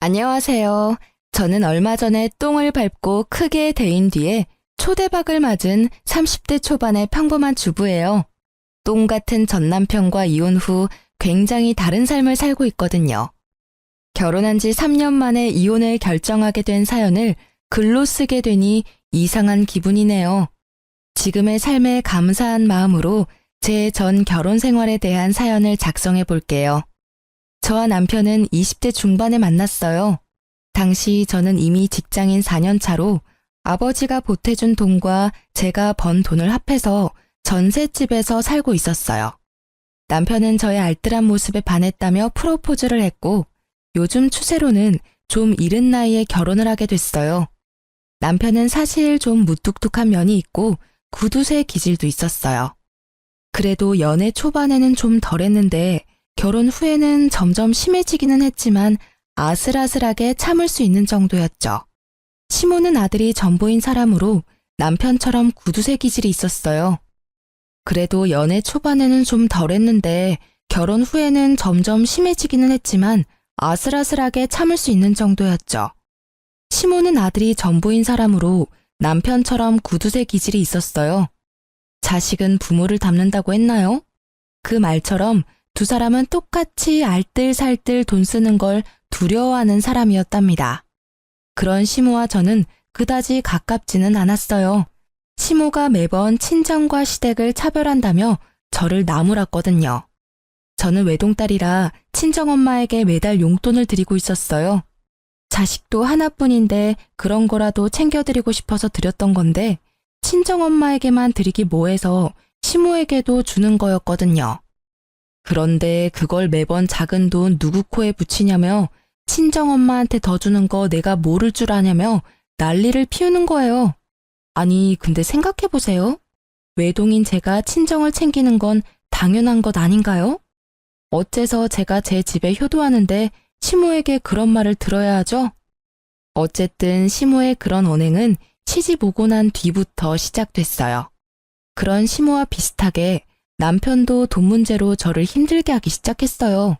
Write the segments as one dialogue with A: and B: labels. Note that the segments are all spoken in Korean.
A: 안녕하세요. 저는 얼마 전에 똥을 밟고 크게 데인 뒤에 초대박을 맞은 30대 초반의 평범한 주부예요. 똥 같은 전 남편과 이혼 후 굉장히 다른 삶을 살고 있거든요. 결혼한 지 3년 만에 이혼을 결정하게 된 사연을 글로 쓰게 되니 이상한 기분이네요. 지금의 삶에 감사한 마음으로 제 전 결혼 생활에 대한 사연을 작성해 볼게요. 저와 남편은 20대 중반에 만났어요. 당시 저는 이미 직장인 4년 차로 아버지가 보태준 돈과 제가 번 돈을 합해서 전셋집에서 살고 있었어요. 남편은 저의 알뜰한 모습에 반했다며 프로포즈를 했고 요즘 추세로는 좀 이른 나이에 결혼을 하게 됐어요. 남편은 사실 좀 무뚝뚝한 면이 있고 구두쇠 기질도 있었어요. 그래도 연애 초반에는 좀 덜했는데 결혼 후에는 점점 심해지기는 했지만 아슬아슬하게 참을 수 있는 정도였죠. 시모는 아들이 전부인 사람으로 남편처럼 구두쇠 기질이 있었어요. 그래도 연애 초반에는 좀 덜했는데 결혼 후에는 점점 심해지기는 했지만 아슬아슬하게 참을 수 있는 정도였죠. 시모는 아들이 전부인 사람으로 남편처럼 구두쇠 기질이 있었어요. 자식은 부모를 닮는다고 했나요? 그 말처럼 두 사람은 똑같이 알뜰살뜰 돈 쓰는 걸 두려워하는 사람이었답니다. 그런 시모와 저는 그다지 가깝지는 않았어요. 시모가 매번 친정과 시댁을 차별한다며 저를 나무랐거든요. 저는 외동딸이라 친정엄마에게 매달 용돈을 드리고 있었어요. 자식도 하나뿐인데 그런 거라도 챙겨드리고 싶어서 드렸던 건데 친정엄마에게만 드리기 뭐해서 시모에게도 주는 거였거든요. 그런데 그걸 매번 작은 돈 누구 코에 붙이냐며 친정엄마한테 더 주는 거 내가 모를 줄 아냐며 난리를 피우는 거예요. 아니, 근데 생각해보세요. 외동인 제가 친정을 챙기는 건 당연한 것 아닌가요? 어째서 제가 제 집에 효도하는데 시모에게 그런 말을 들어야 하죠? 어쨌든 시모의 그런 언행은 시집 오고 난 뒤부터 시작됐어요. 그런 시모와 비슷하게 남편도 돈 문제로 저를 힘들게 하기 시작했어요.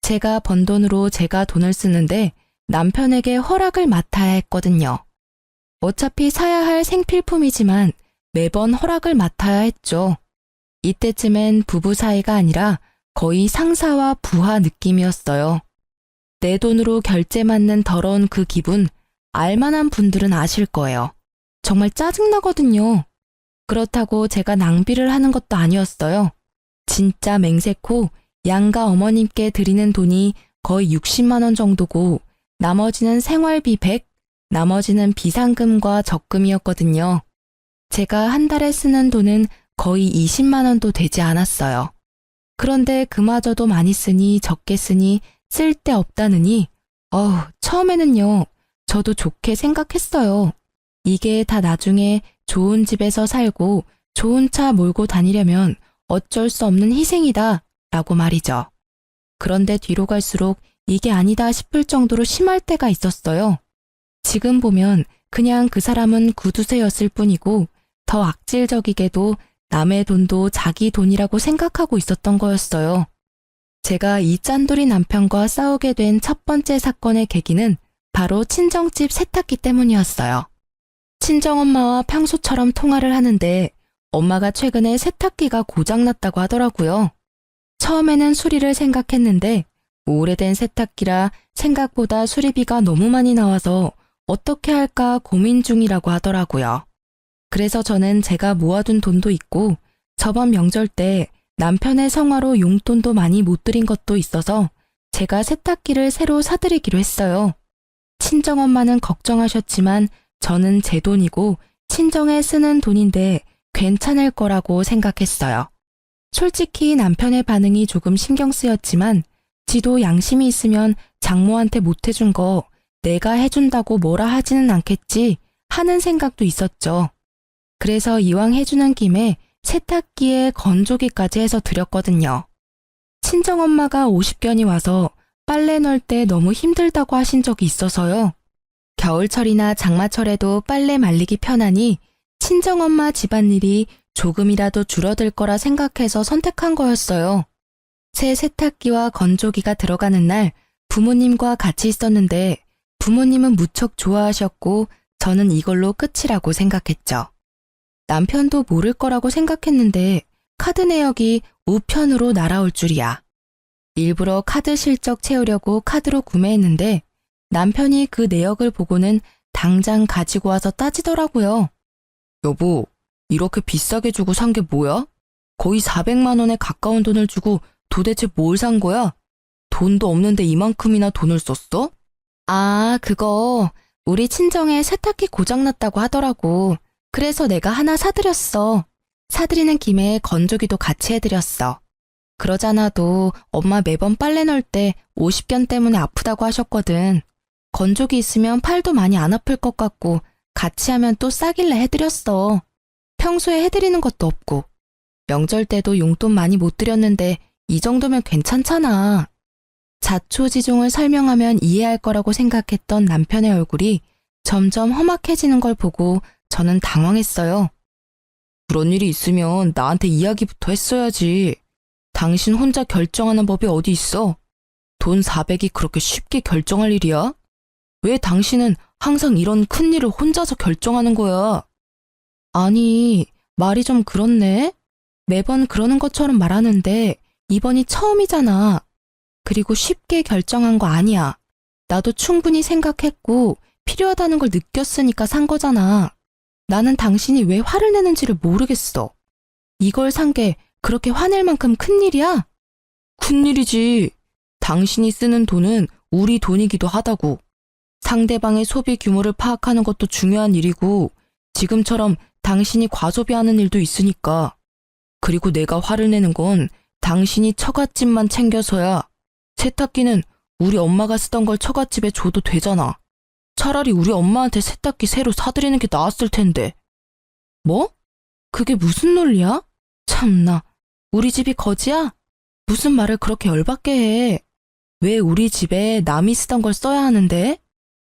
A: 제가 번 돈으로 제가 돈을 쓰는데 남편에게 허락을 맡아야 했거든요. 어차피 사야 할 생필품이지만 매번 허락을 맡아야 했죠. 이때쯤엔 부부 사이가 아니라 거의 상사와 부하 느낌이었어요. 내 돈으로 결제 맞는 더러운 그 기분 알만한 분들은 아실 거예요. 정말 짜증나거든요. 그렇다고 제가 낭비를 하는 것도 아니었어요. 진짜 맹세코 양가 어머님께 드리는 돈이 거의 60만 원 정도고 나머지는 생활비 100, 나머지는 비상금과 적금이었거든요. 제가 한 달에 쓰는 돈은 거의 20만 원도 되지 않았어요. 그런데 그마저도 많이 쓰니 적게 쓰니 쓸데없다느니 처음에는요. 저도 좋게 생각했어요. 이게 다 나중에 좋은 집에서 살고 좋은 차 몰고 다니려면 어쩔 수 없는 희생이다 라고 말이죠. 그런데 뒤로 갈수록 이게 아니다 싶을 정도로 심할 때가 있었어요. 지금 보면 그냥 그 사람은 구두쇠였을 뿐이고 더 악질적이게도 남의 돈도 자기 돈이라고 생각하고 있었던 거였어요. 제가 이 짠돌이 남편과 싸우게 된 첫 번째 사건의 계기는 바로 친정집 세탁기 때문이었어요. 친정엄마와 평소처럼 통화를 하는데 엄마가 최근에 세탁기가 고장났다고 하더라고요. 처음에는 수리를 생각했는데 오래된 세탁기라 생각보다 수리비가 너무 많이 나와서 어떻게 할까 고민 중이라고 하더라고요. 그래서 저는 제가 모아둔 돈도 있고 저번 명절 때 남편의 성화로 용돈도 많이 못 드린 것도 있어서 제가 세탁기를 새로 사드리기로 했어요. 친정엄마는 걱정하셨지만 저는 제 돈이고 친정에 쓰는 돈인데 괜찮을 거라고 생각했어요. 솔직히 남편의 반응이 조금 신경 쓰였지만 지도 양심이 있으면 장모한테 못 해준 거 내가 해준다고 뭐라 하지는 않겠지 하는 생각도 있었죠. 그래서 이왕 해주는 김에 세탁기에 건조기까지 해서 드렸거든요. 친정엄마가 50견이 와서 빨래 넣을 때 너무 힘들다고 하신 적이 있어서요. 겨울철이나 장마철에도 빨래 말리기 편하니 친정엄마 집안일이 조금이라도 줄어들 거라 생각해서 선택한 거였어요. 새 세탁기와 건조기가 들어가는 날 부모님과 같이 있었는데 부모님은 무척 좋아하셨고 저는 이걸로 끝이라고 생각했죠. 남편도 모를 거라고 생각했는데 카드 내역이 우편으로 날아올 줄이야. 일부러 카드 실적 채우려고 카드로 구매했는데 남편이 그 내역을 보고는 당장 가지고 와서 따지더라고요. 여보, 이렇게 비싸게 주고 산 게 뭐야? 거의 400만 원에 가까운 돈을 주고 도대체 뭘 산 거야? 돈도 없는데 이만큼이나 돈을 썼어? 아, 그거 우리 친정에 세탁기 고장났다고 하더라고. 그래서 내가 하나 사드렸어. 사드리는 김에 건조기도 같이 해드렸어. 그러잖아도 엄마 매번 빨래 넣을 때 50견 때문에 아프다고 하셨거든. 건조기 있으면 팔도 많이 안 아플 것 같고 같이 하면 또 싸길래 해드렸어. 평소에 해드리는 것도 없고. 명절 때도 용돈 많이 못 드렸는데 이 정도면 괜찮잖아. 자초지종을 설명하면 이해할 거라고 생각했던 남편의 얼굴이 점점 험악해지는 걸 보고 저는 당황했어요. 그런 일이 있으면 나한테 이야기부터 했어야지. 당신 혼자 결정하는 법이 어디 있어? 돈 400이 그렇게 쉽게 결정할 일이야? 왜 당신은 항상 이런 큰일을 혼자서 결정하는 거야? 아니, 말이 좀 그렇네? 매번 그러는 것처럼 말하는데 이번이 처음이잖아. 그리고 쉽게 결정한 거 아니야. 나도 충분히 생각했고 필요하다는 걸 느꼈으니까 산 거잖아. 나는 당신이 왜 화를 내는지를 모르겠어. 이걸 산 게 그렇게 화낼 만큼 큰일이야? 큰일이지. 당신이 쓰는 돈은 우리 돈이기도 하다고. 상대방의 소비 규모를 파악하는 것도 중요한 일이고 지금처럼 당신이 과소비하는 일도 있으니까. 그리고 내가 화를 내는 건 당신이 처갓집만 챙겨서야. 세탁기는 우리 엄마가 쓰던 걸 처갓집에 줘도 되잖아. 차라리 우리 엄마한테 세탁기 새로 사드리는 게 나았을 텐데. 뭐? 그게 무슨 논리야? 참나, 우리 집이 거지야? 무슨 말을 그렇게 열받게 해. 왜 우리 집에 남이 쓰던 걸 써야 하는데?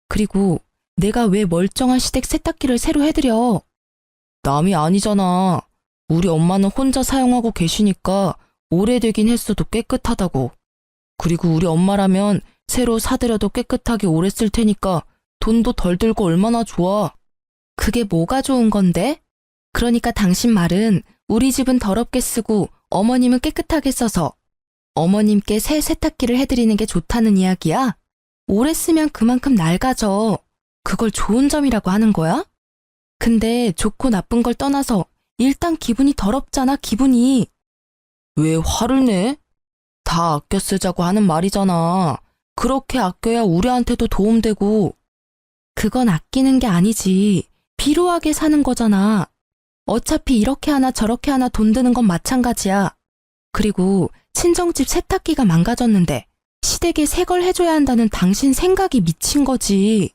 A: 그리고 내가 왜 멀쩡한 시댁 세탁기를 새로 해드려? 남이 아니잖아. 우리 엄마는 혼자 사용하고 계시니까 오래되긴 했어도 깨끗하다고. 그리고 우리 엄마라면 새로 사드려도 깨끗하게 오래 쓸 테니까 돈도 덜 들고 얼마나 좋아. 그게 뭐가 좋은 건데? 그러니까 당신 말은 우리 집은 더럽게 쓰고 어머님은 깨끗하게 써서 어머님께 새 세탁기를 해드리는 게 좋다는 이야기야? 오래 쓰면 그만큼 낡아져. 그걸 좋은 점이라고 하는 거야? 근데 좋고 나쁜 걸 떠나서 일단 기분이 더럽잖아, 기분이. 왜 화를 내? 다 아껴 쓰자고 하는 말이잖아. 그렇게 아껴야 우리한테도 도움되고. 그건 아끼는 게 아니지. 비루하게 사는 거잖아. 어차피 이렇게 하나 저렇게 하나 돈 드는 건 마찬가지야. 그리고 친정집 세탁기가 망가졌는데 시댁에 새 걸 해줘야 한다는 당신 생각이 미친 거지.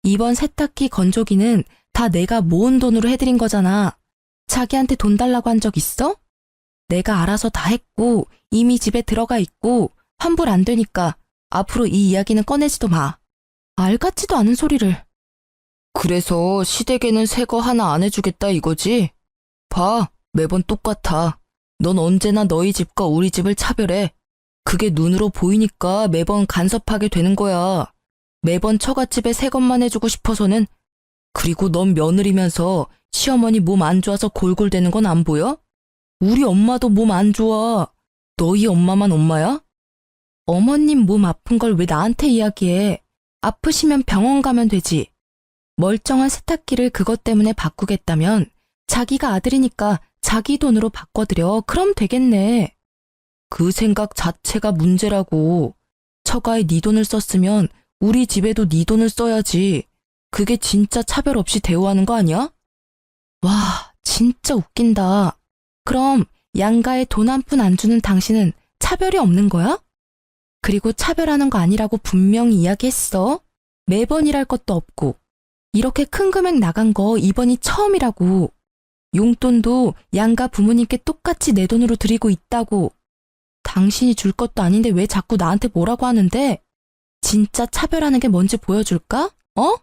A: 이번 세탁기 건조기는 다 내가 모은 돈으로 해드린 거잖아. 자기한테 돈 달라고 한 적 있어? 내가 알아서 다 했고 이미 집에 들어가 있고 환불 안 되니까 앞으로 이 이야기는 꺼내지도 마. 알 같지도 않은 소리를. 그래서 시댁에는 새 거 하나 안 해주겠다 이거지? 봐, 매번 똑같아. 넌 언제나 너희 집과 우리 집을 차별해. 그게 눈으로 보이니까 매번 간섭하게 되는 거야. 매번 처갓집에 새 것만 해주고 싶어서는. 그리고 넌 며느리면서 시어머니 몸 안 좋아서 골골대는 건 안 보여? 우리 엄마도 몸 안 좋아. 너희 엄마만 엄마야? 어머님 몸 아픈 걸 왜 나한테 이야기해? 아프시면 병원 가면 되지. 멀쩡한 세탁기를 그것 때문에 바꾸겠다면 자기가 아들이니까 자기 돈으로 바꿔드려. 그럼 되겠네. 그 생각 자체가 문제라고. 처가에 네 돈을 썼으면 우리 집에도 네 돈을 써야지. 그게 진짜 차별 없이 대우하는 거 아니야? 와, 진짜 웃긴다. 그럼 양가에 돈 한 푼 안 주는 당신은 차별이 없는 거야? 그리고 차별하는 거 아니라고 분명히 이야기했어. 매번 일할 것도 없고. 이렇게 큰 금액 나간 거 이번이 처음이라고. 용돈도 양가 부모님께 똑같이 내 돈으로 드리고 있다고. 당신이 줄 것도 아닌데 왜 자꾸 나한테 뭐라고 하는데? 진짜 차별하는 게 뭔지 보여줄까? 어?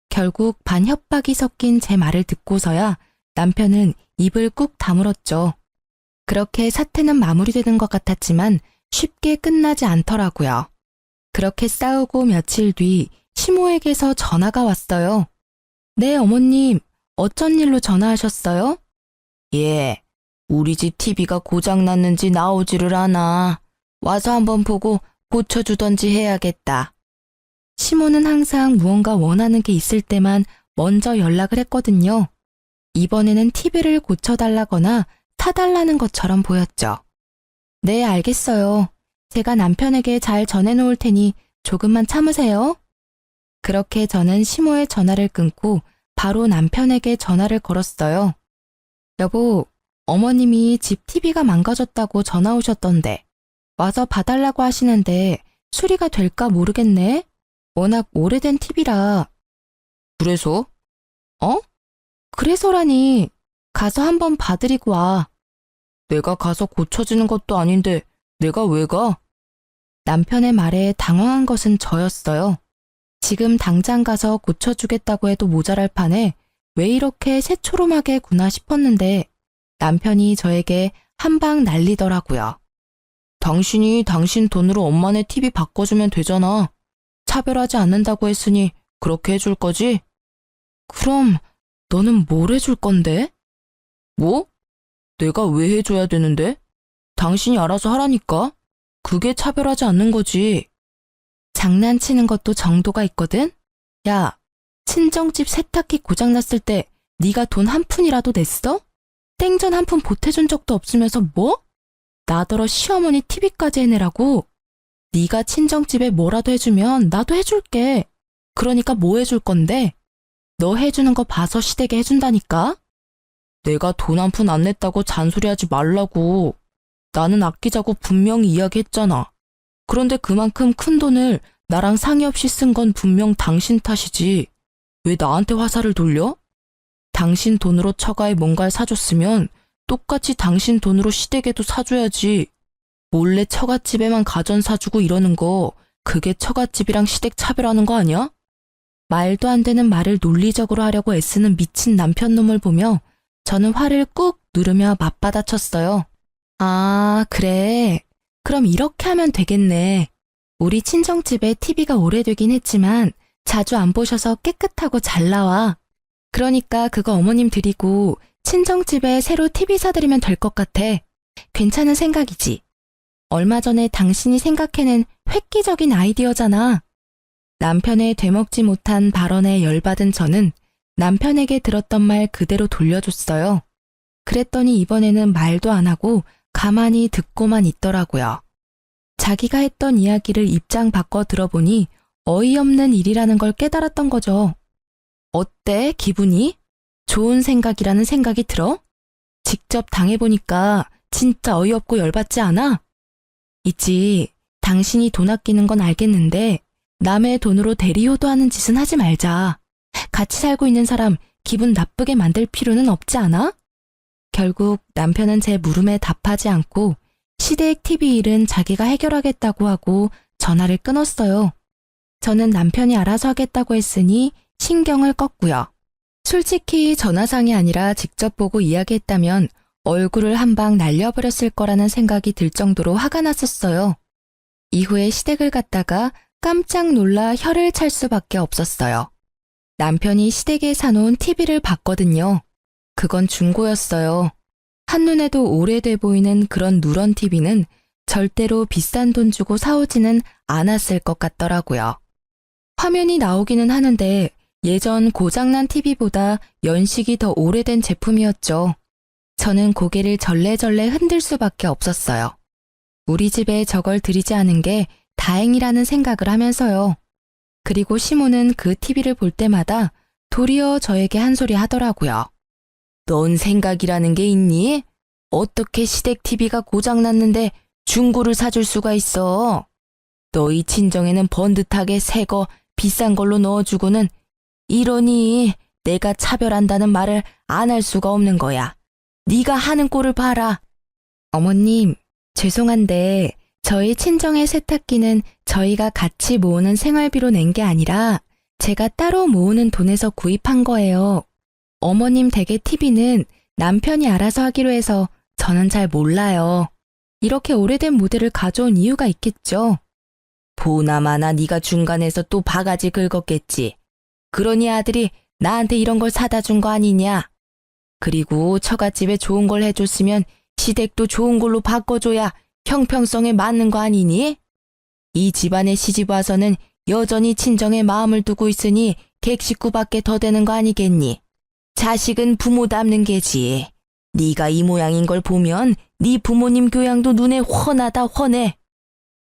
A: 결국 반 협박이 섞인 제 말을 듣고서야 남편은 입을 꾹 다물었죠. 그렇게 사태는 마무리되는 것 같았지만 쉽게 끝나지 않더라고요. 그렇게 싸우고 며칠 뒤 시모에게서 전화가 왔어요. 네, 어머님. 어쩐 일로 전화하셨어요? 예, 우리 집 TV가 고장났는지 나오지를 않아. 와서 한번 보고 고쳐주던지 해야겠다. 시모는 항상 무언가 원하는 게 있을 때만 먼저 연락을 했거든요. 이번에는 TV를 고쳐달라거나 사달라는 것처럼 보였죠. 네, 알겠어요. 제가 남편에게 잘 전해놓을 테니 조금만 참으세요. 그렇게 저는 시모의 전화를 끊고 바로 남편에게 전화를 걸었어요. 여보, 어머님이 집 TV가 망가졌다고 전화 오셨던데 와서 봐달라고 하시는데 수리가 될까 모르겠네. 워낙 오래된 TV라. 그래서? 어? 그래서라니. 가서 한번 봐드리고 와. 내가 가서 고쳐주는 것도 아닌데 내가 왜 가? 남편의 말에 당황한 것은 저였어요. 지금 당장 가서 고쳐주겠다고 해도 모자랄 판에 왜 이렇게 새초롬하게 구나 싶었는데 남편이 저에게 한방 날리더라고요. 당신이 당신 돈으로 엄마네 TV 바꿔주면 되잖아. 차별하지 않는다고 했으니 그렇게 해줄 거지? 그럼 너는 뭘 해줄 건데? 뭐? 내가 왜 해줘야 되는데? 당신이 알아서 하라니까. 그게 차별하지 않는 거지. 장난치는 것도 정도가 있거든? 야, 친정집 세탁기 고장났을 때 네가 돈 한 푼이라도 냈어? 땡전 한 푼 보태준 적도 없으면서 뭐? 나더러 시어머니 TV까지 해내라고? 네가 친정집에 뭐라도 해주면 나도 해줄게. 그러니까 뭐 해줄 건데? 너 해주는 거 봐서 시댁에 해준다니까? 내가 돈 한 푼 안 냈다고 잔소리하지 말라고. 나는 아끼자고 분명히 이야기했잖아. 그런데 그만큼 큰 돈을 나랑 상의 없이 쓴 건 분명 당신 탓이지. 왜 나한테 화살을 돌려? 당신 돈으로 처가에 뭔가를 사줬으면 똑같이 당신 돈으로 시댁에도 사줘야지. 몰래 처갓집에만 가전 사주고 이러는 거 그게 처갓집이랑 시댁 차별하는 거 아니야? 말도 안 되는 말을 논리적으로 하려고 애쓰는 미친 남편 놈을 보며 저는 화를 꾹 누르며 맞받아쳤어요. 아, 그래. 그럼 이렇게 하면 되겠네. 우리 친정집에 TV가 오래되긴 했지만 자주 안 보셔서 깨끗하고 잘 나와. 그러니까 그거 어머님 드리고 친정집에 새로 TV 사드리면 될 것 같아. 괜찮은 생각이지. 얼마 전에 당신이 생각해낸 획기적인 아이디어잖아. 남편의 되먹지 못한 발언에 열받은 저는 남편에게 들었던 말 그대로 돌려줬어요. 그랬더니 이번에는 말도 안 하고 가만히 듣고만 있더라고요. 자기가 했던 이야기를 입장 바꿔 들어보니 어이없는 일이라는 걸 깨달았던 거죠. 어때, 기분이? 좋은 생각이라는 생각이 들어? 직접 당해보니까 진짜 어이없고 열받지 않아? 있지, 당신이 돈 아끼는 건 알겠는데 남의 돈으로 대리효도하는 짓은 하지 말자. 같이 살고 있는 사람 기분 나쁘게 만들 필요는 없지 않아? 결국 남편은 제 물음에 답하지 않고 시댁 TV 일은 자기가 해결하겠다고 하고 전화를 끊었어요. 저는 남편이 알아서 하겠다고 했으니 신경을 껐고요. 솔직히 전화상이 아니라 직접 보고 이야기했다면 얼굴을 한 방 날려버렸을 거라는 생각이 들 정도로 화가 났었어요. 이후에 시댁을 갔다가 깜짝 놀라 혀를 찰 수밖에 없었어요. 남편이 시댁에 사놓은 TV를 봤거든요. 그건 중고였어요. 한눈에도 오래돼 보이는 그런 누런 TV는 절대로 비싼 돈 주고 사오지는 않았을 것 같더라고요. 화면이 나오기는 하는데 예전 고장난 TV보다 연식이 더 오래된 제품이었죠. 저는 고개를 절레절레 흔들 수밖에 없었어요. 우리 집에 저걸 들이지 않은 게 다행이라는 생각을 하면서요. 그리고 시모는 그 TV를 볼 때마다 도리어 저에게 한 소리 하더라고요. 넌 생각이라는 게 있니? 어떻게 시댁 TV가 고장났는데 중고를 사줄 수가 있어? 너희 친정에는 번듯하게 새 거 비싼 걸로 넣어주고는 이러니 내가 차별한다는 말을 안 할 수가 없는 거야. 네가 하는 꼴을 봐라. 어머님, 죄송한데 저희 친정의 세탁기는 저희가 같이 모으는 생활비로 낸 게 아니라 제가 따로 모으는 돈에서 구입한 거예요. 어머님 댁의 TV는 남편이 알아서 하기로 해서 저는 잘 몰라요. 이렇게 오래된 모델을 가져온 이유가 있겠죠. 보나마나 네가 중간에서 또 바가지 긁었겠지. 그러니 아들이 나한테 이런 걸 사다 준 거 아니냐. 그리고 처갓집에 좋은 걸 해줬으면 시댁도 좋은 걸로 바꿔줘야 형평성에 맞는 거 아니니? 이 집안에 시집 와서는 여전히 친정에 마음을 두고 있으니 객식구밖에 더 되는 거 아니겠니? 자식은 부모 닮는 게지. 네가 이 모양인 걸 보면 네 부모님 교양도 눈에 훤하다 훤해.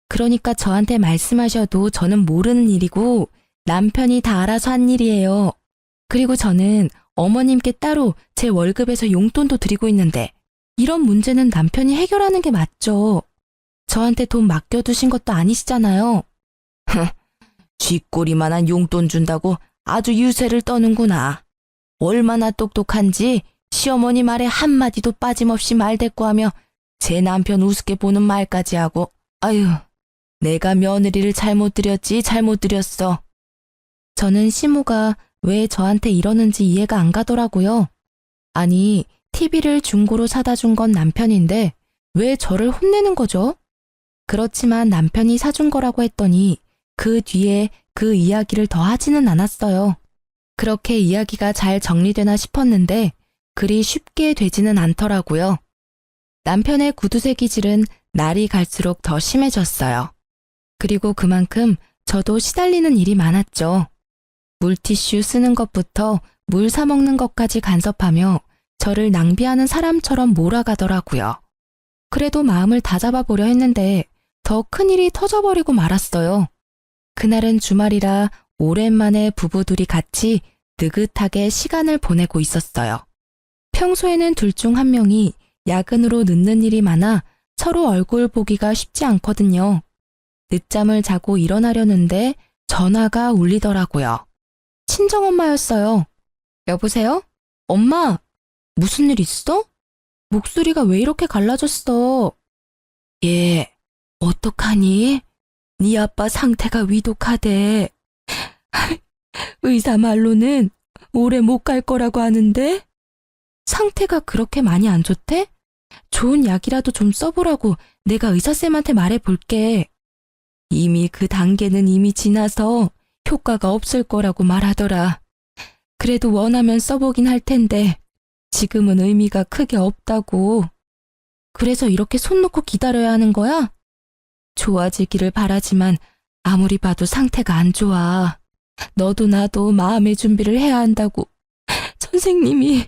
A: 그러니까 저한테 말씀하셔도 저는 모르는 일이고 남편이 다 알아서 한 일이에요. 그리고 저는 어머님께 따로 제 월급에서 용돈도 드리고 있는데 이런 문제는 남편이 해결하는 게 맞죠. 저한테 돈 맡겨두신 것도 아니시잖아요. 쥐꼬리만한 용돈 준다고 아주 유세를 떠는구나. 얼마나 똑똑한지 시어머니 말에 한마디도 빠짐없이 말대꾸하며 제 남편 우습게 보는 말까지 하고. 아유, 내가 며느리를 잘못 들였지 잘못 들였어. 저는 시모가 왜 저한테 이러는지 이해가 안 가더라고요. 아니, TV를 중고로 사다 준 건 남편인데 왜 저를 혼내는 거죠? 그렇지만 남편이 사준 거라고 했더니 그 뒤에 그 이야기를 더 하지는 않았어요. 그렇게 이야기가 잘 정리되나 싶었는데 그리 쉽게 되지는 않더라고요. 남편의 구두쇠 기질은 날이 갈수록 더 심해졌어요. 그리고 그만큼 저도 시달리는 일이 많았죠. 물티슈 쓰는 것부터 물 사 먹는 것까지 간섭하며 저를 낭비하는 사람처럼 몰아가더라고요. 그래도 마음을 다잡아보려 했는데 더 큰일이 터져버리고 말았어요. 그날은 주말이라 오랜만에 부부둘이 같이 느긋하게 시간을 보내고 있었어요. 평소에는 둘 중 한 명이 야근으로 늦는 일이 많아 서로 얼굴 보기가 쉽지 않거든요. 늦잠을 자고 일어나려는데 전화가 울리더라고요. 친정엄마였어요. 여보세요? 엄마, 무슨 일 있어? 목소리가 왜 이렇게 갈라졌어? 얘, 어떡하니? 네 아빠 상태가 위독하대. 의사 말로는 오래 못 갈 거라고 하는데? 상태가 그렇게 많이 안 좋대? 좋은 약이라도 좀 써보라고 내가 의사쌤한테 말해볼게. 이미 그 단계는 이미 지나서 효과가 없을 거라고 말하더라. 그래도 원하면 써보긴 할 텐데 지금은 의미가 크게 없다고. 그래서 이렇게 손 놓고 기다려야 하는 거야? 좋아지기를 바라지만 아무리 봐도 상태가 안 좋아. 너도 나도 마음의 준비를 해야 한다고 선생님이.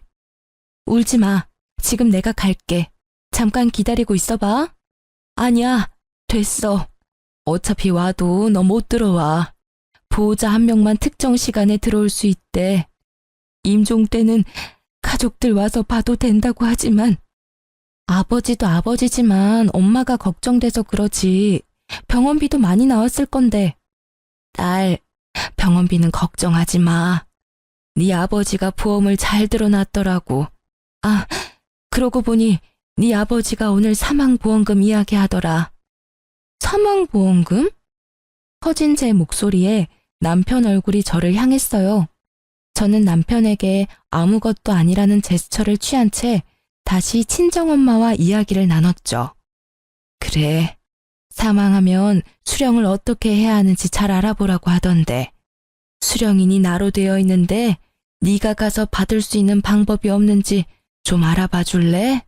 A: 울지 마. 지금 내가 갈게. 잠깐 기다리고 있어봐. 아니야, 됐어. 어차피 와도 너 못 들어와. 보호자 한 명만 특정 시간에 들어올 수 있대. 임종 때는 가족들 와서 봐도 된다고 하지만 아버지도 아버지지만 엄마가 걱정돼서 그러지. 병원비도 많이 나왔을 건데. 딸, 병원비는 걱정하지 마. 네 아버지가 보험을 잘 들어놨더라고. 아, 그러고 보니 네 아버지가 오늘 사망보험금 이야기하더라. 사망보험금? 커진 제 목소리에 남편 얼굴이 저를 향했어요. 저는 남편에게 아무것도 아니라는 제스처를 취한 채 다시 친정엄마와 이야기를 나눴죠. 그래, 사망하면 수령을 어떻게 해야 하는지 잘 알아보라고 하던데. 수령인이 나로 되어 있는데 네가 가서 받을 수 있는 방법이 없는지 좀 알아봐 줄래?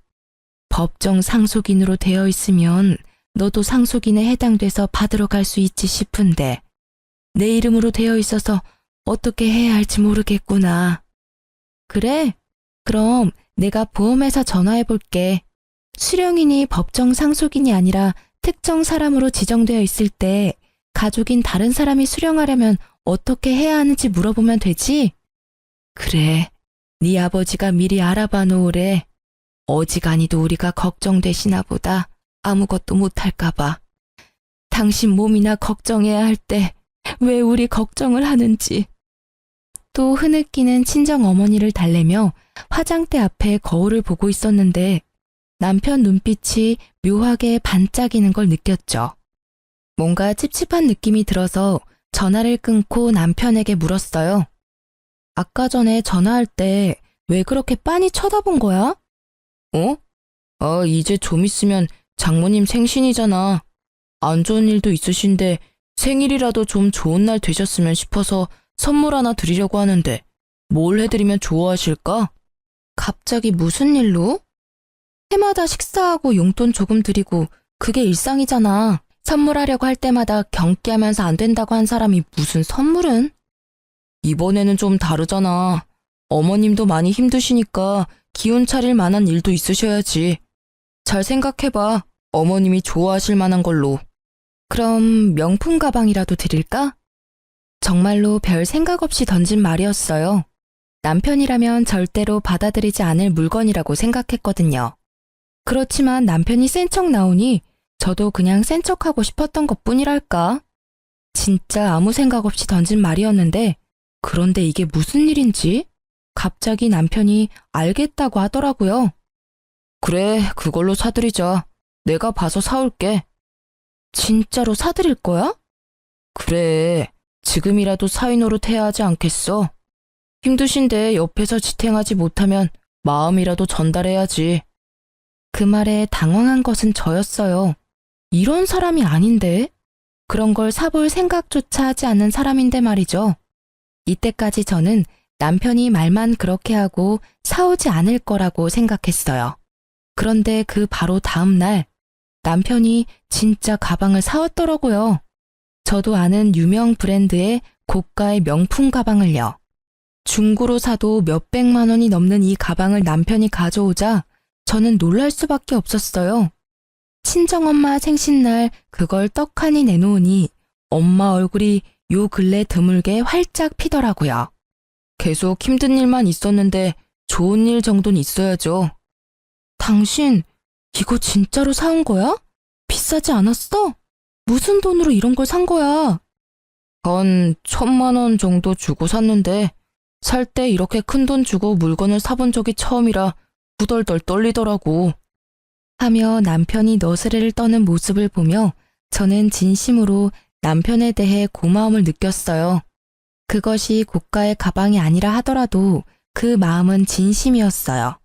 A: 법정 상속인으로 되어 있으면 너도 상속인에 해당돼서 받으러 갈 수 있지 싶은데 내 이름으로 되어 있어서 어떻게 해야 할지 모르겠구나. 그래? 그럼 내가 보험회사 전화해 볼게. 수령인이 법정 상속인이 아니라 특정 사람으로 지정되어 있을 때 가족인 다른 사람이 수령하려면 어떻게 해야 하는지 물어보면 되지? 그래, 네 아버지가 미리 알아봐 놓으래. 어지간히도 우리가 걱정되시나 보다. 아무것도 못할까 봐. 당신 몸이나 걱정해야 할 때 왜 우리 걱정을 하는지. 또 흐느끼는 친정어머니를 달래며 화장대 앞에 거울을 보고 있었는데 남편 눈빛이 묘하게 반짝이는 걸 느꼈죠. 뭔가 찝찝한 느낌이 들어서 전화를 끊고 남편에게 물었어요. 아까 전에 전화할 때 왜 그렇게 빤히 쳐다본 거야? 이제 좀 있으면 장모님 생신이잖아. 안 좋은 일도 있으신데 생일이라도 좀 좋은 날 되셨으면 싶어서 선물 하나 드리려고 하는데 뭘 해드리면 좋아하실까? 갑자기 무슨 일로? 해마다 식사하고 용돈 조금 드리고 그게 일상이잖아. 선물하려고 할 때마다 경기하면서 안 된다고 한 사람이 무슨 선물은? 이번에는 좀 다르잖아. 어머님도 많이 힘드시니까 기운 차릴 만한 일도 있으셔야지. 잘 생각해봐. 어머님이 좋아하실 만한 걸로. 그럼 명품 가방이라도 드릴까? 정말로 별 생각 없이 던진 말이었어요. 남편이라면 절대로 받아들이지 않을 물건이라고 생각했거든요. 그렇지만 남편이 센 척 나오니 저도 그냥 센 척하고 싶었던 것뿐이랄까. 진짜 아무 생각 없이 던진 말이었는데 그런데 이게 무슨 일인지 갑자기 남편이 알겠다고 하더라고요. 그래, 그걸로 사드리자. 내가 봐서 사올게. 진짜로 사드릴 거야? 그래, 지금이라도 사위 노릇 해야 하지 않겠어? 힘드신데 옆에서 지탱하지 못하면 마음이라도 전달해야지. 그 말에 당황한 것은 저였어요. 이런 사람이 아닌데? 그런 걸 사볼 생각조차 하지 않는 사람인데 말이죠. 이때까지 저는 남편이 말만 그렇게 하고 사오지 않을 거라고 생각했어요. 그런데 그 바로 다음 날 남편이 진짜 가방을 사왔더라고요. 저도 아는 유명 브랜드의 고가의 명품 가방을요. 중고로 사도 몇백만 원이 넘는 이 가방을 남편이 가져오자 저는 놀랄 수밖에 없었어요. 친정엄마 생신날 그걸 떡하니 내놓으니 엄마 얼굴이 요 근래 드물게 활짝 피더라고요. 계속 힘든 일만 있었는데 좋은 일 정도는 있어야죠. 당신 이거 진짜로 사온 거야? 비싸지 않았어? 무슨 돈으로 이런 걸 산 거야? 전 1,000만 원 정도 주고 샀는데 살 때 이렇게 큰 돈 주고 물건을 사본 적이 처음이라 후덜덜 떨리더라고. 하며 남편이 너스레를 떠는 모습을 보며 저는 진심으로 남편에 대해 고마움을 느꼈어요. 그것이 고가의 가방이 아니라 하더라도 그 마음은 진심이었어요.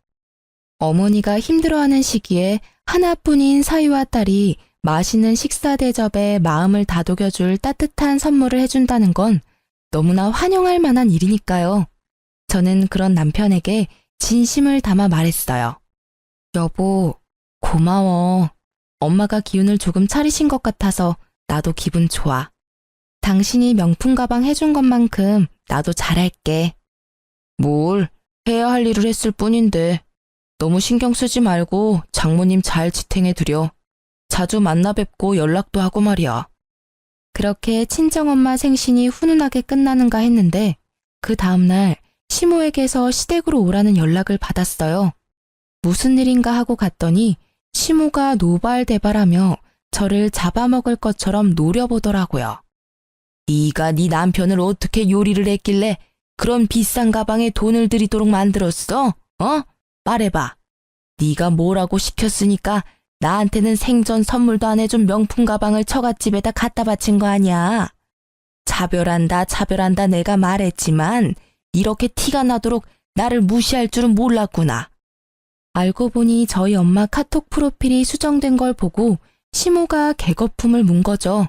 A: 어머니가 힘들어하는 시기에 하나뿐인 사위와 딸이 맛있는 식사 대접에 마음을 다독여줄 따뜻한 선물을 해준다는 건 너무나 환영할 만한 일이니까요. 저는 그런 남편에게 진심을 담아 말했어요. 여보, 고마워. 엄마가 기운을 조금 차리신 것 같아서 나도 기분 좋아. 당신이 명품 가방 해준 것만큼 나도 잘할게. 뭘, 해야 할 일을 했을 뿐인데. 너무 신경 쓰지 말고 장모님 잘 지탱해드려. 자주 만나 뵙고 연락도 하고 말이야. 그렇게 친정엄마 생신이 훈훈하게 끝나는가 했는데 그 다음날 시모에게서 시댁으로 오라는 연락을 받았어요. 무슨 일인가 하고 갔더니 시모가 노발대발하며 저를 잡아먹을 것처럼 노려보더라고요. 네가 네 남편을 어떻게 요리를 했길래 그런 비싼 가방에 돈을 들이도록 만들었어? 말해봐. 네가 뭐라고 시켰으니까 나한테는 생전 선물도 안 해준 명품 가방을 처갓집에다 갖다 바친 거 아니야. 차별한다 내가 말했지만 이렇게 티가 나도록 나를 무시할 줄은 몰랐구나. 알고 보니 저희 엄마 카톡 프로필이 수정된 걸 보고 시모가 개거품을 문 거죠.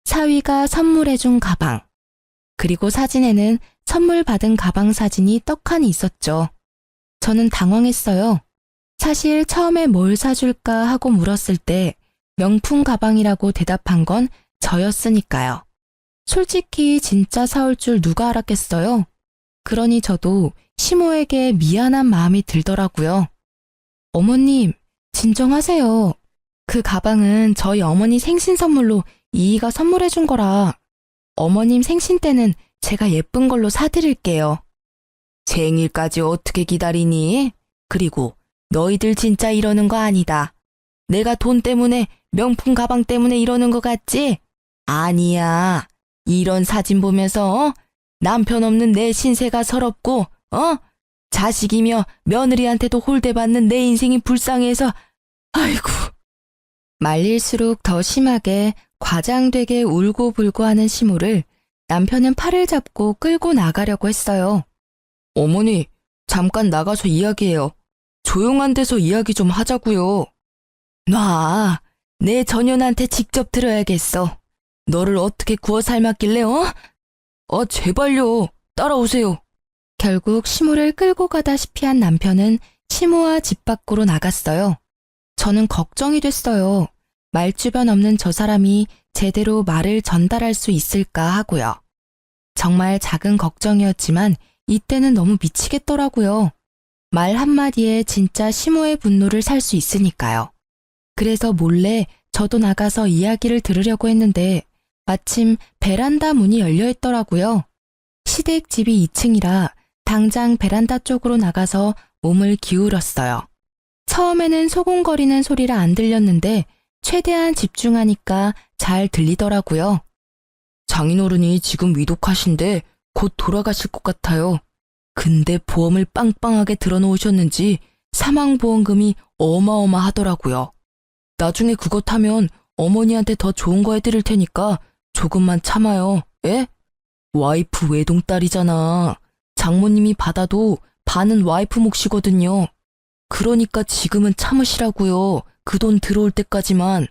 A: 사위가 선물해준 가방. 그리고 사진에는 선물 받은 가방 사진이 떡하니 있었죠. 저는 당황했어요. 사실 처음에 뭘 사줄까 하고 물었을 때 명품 가방이라고 대답한 건 저였으니까요. 솔직히 진짜 사올 줄 누가 알았겠어요? 그러니 저도 시모에게 미안한 마음이 들더라고요. 어머님, 진정하세요. 그 가방은 저희 어머니 생신 선물로 이이가 선물해준 거라. 어머님 생신 때는 제가 예쁜 걸로 사드릴게요. 생일까지 어떻게 기다리니? 그리고 너희들 진짜 이러는 거 아니다. 내가 돈 때문에 명품 가방 때문에 이러는 거 같지? 아니야. 이런 사진 보면서 남편 없는 내 신세가 서럽고 자식이며 며느리한테도 홀대받는 내 인생이 불쌍해서 아이고. 말릴수록 더 심하게 과장되게 울고불고 하는 시모를 남편은 팔을 잡고 끌고 나가려고 했어요. 어머니, 잠깐 나가서 이야기해요. 조용한 데서 이야기 좀 하자고요. 놔, 내 전연한테 직접 들어야겠어. 너를 어떻게 구워 삶았길래, 제발요. 따라오세요. 결국 시모를 끌고 가다시피 한 남편은 시모와 집 밖으로 나갔어요. 저는 걱정이 됐어요. 말주변 없는 저 사람이 제대로 말을 전달할 수 있을까 하고요. 정말 작은 걱정이었지만 이때는 너무 미치겠더라고요. 말 한마디에 진짜 시모의 분노를 살 수 있으니까요. 그래서 몰래 저도 나가서 이야기를 들으려고 했는데 마침 베란다 문이 열려 있더라고요. 시댁 집이 2층이라 당장 베란다 쪽으로 나가서 몸을 기울였어요. 처음에는 소곤거리는 소리라 안 들렸는데 최대한 집중하니까 잘 들리더라고요. 장인어른이 지금 위독하신데 곧 돌아가실 것 같아요. 근데 보험을 빵빵하게 들어놓으셨는지 사망보험금이 어마어마하더라고요. 나중에 그거 타면 어머니한테 더 좋은 거 해드릴 테니까 조금만 참아요. 예? 와이프 외동딸이잖아. 장모님이 받아도 반은 와이프 몫이거든요. 그러니까 지금은 참으시라고요. 그 돈 들어올 때까지만.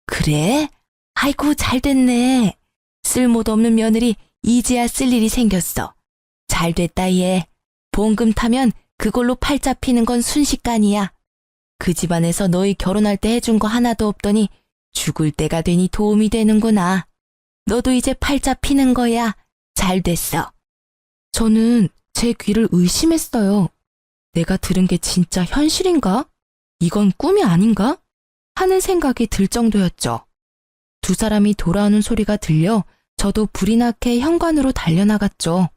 A: 그래? 아이고 잘 됐네. 쓸모도 없는 며느리 이제야 쓸 일이 생겼어. 잘 됐다 얘. 보험금 타면 그걸로 팔자 피는 건 순식간이야. 그 집안에서 너희 결혼할 때 해준 거 하나도 없더니 죽을 때가 되니 도움이 되는구나. 너도 이제 팔자 피는 거야. 잘 됐어. 저는 제 귀를 의심했어요. 내가 들은 게 진짜 현실인가? 이건 꿈이 아닌가? 하는 생각이 들 정도였죠. 두 사람이 돌아오는 소리가 들려 저도 불이 나게 현관으로 달려나갔죠.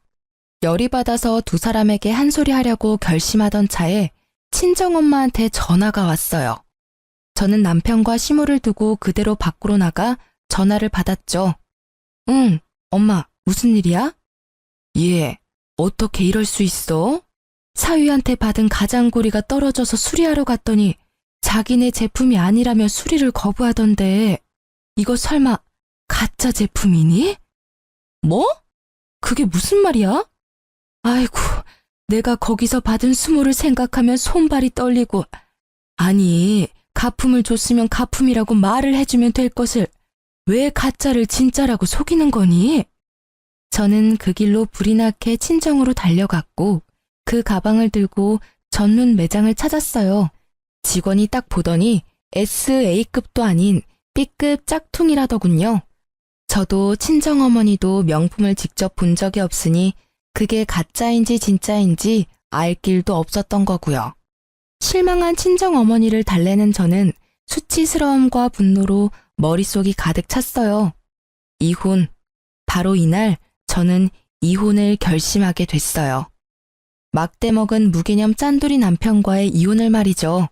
A: 열이 받아서 두 사람에게 한 소리 하려고 결심하던 차에 친정엄마한테 전화가 왔어요. 저는 남편과 시모를 두고 그대로 밖으로 나가 전화를 받았죠. 응, 엄마, 무슨 일이야? 예, 어떻게 이럴 수 있어? 사위한테 받은 가장고리가 떨어져서 수리하러 갔더니 자기네 제품이 아니라며 수리를 거부하던데 이거 설마 가짜 제품이니? 뭐? 그게 무슨 말이야? 아이고, 내가 거기서 받은 수모를 생각하면 손발이 떨리고 아니, 가품을 줬으면 가품이라고 말을 해주면 될 것을 왜 가짜를 진짜라고 속이는 거니? 저는 그 길로 불이 나게 친정으로 달려갔고 그 가방을 들고 전문 매장을 찾았어요. 직원이 딱 보더니 SA급도 아닌 B급 짝퉁이라더군요. 저도 친정어머니도 명품을 직접 본 적이 없으니 그게 가짜인지 진짜인지 알 길도 없었던 거고요. 실망한 친정어머니를 달래는 저는 수치스러움과 분노로 머릿속이 가득 찼어요. 이혼. 바로 이날 저는 이혼을 결심하게 됐어요. 막대 먹은 무개념 짠돌이 남편과의 이혼을 말이죠.